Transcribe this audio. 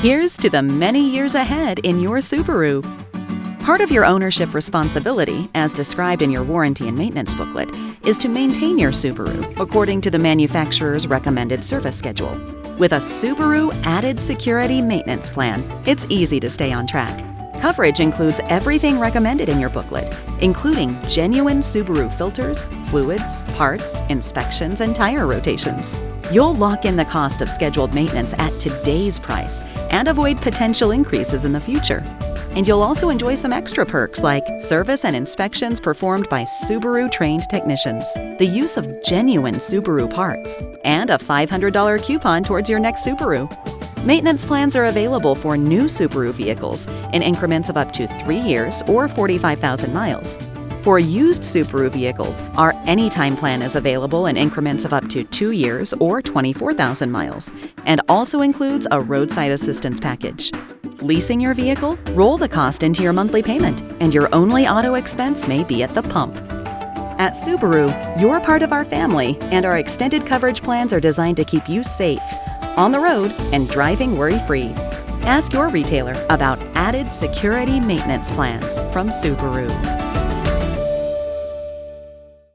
Here's to the many years ahead in your Subaru. Part of your ownership responsibility, as described in your warranty and maintenance booklet, is to maintain your Subaru according to the manufacturer's recommended service schedule. With a Subaru Added Security Maintenance Plan, it's easy to stay on track. Coverage includes everything recommended in your booklet, including genuine Subaru filters, fluids, parts, inspections, and tire rotations. You'll lock in the cost of scheduled maintenance at today's price and avoid potential increases in the future. And you'll also enjoy some extra perks like service and inspections performed by Subaru-trained technicians, the use of genuine Subaru parts, and a $500 coupon towards your next Subaru. Maintenance plans are available for new Subaru vehicles in increments of up to 3 years or 45,000 miles. For used Subaru vehicles, our Anytime plan is available in increments of up to 2 years or 24,000 miles, and also includes a roadside assistance package. Leasing your vehicle? Roll the cost into your monthly payment, and your only auto expense may be at the pump. At Subaru, you're part of our family, and our extended coverage plans are designed to keep you safe, on the road, and driving worry-free. Ask your retailer about added security maintenance plans from Subaru.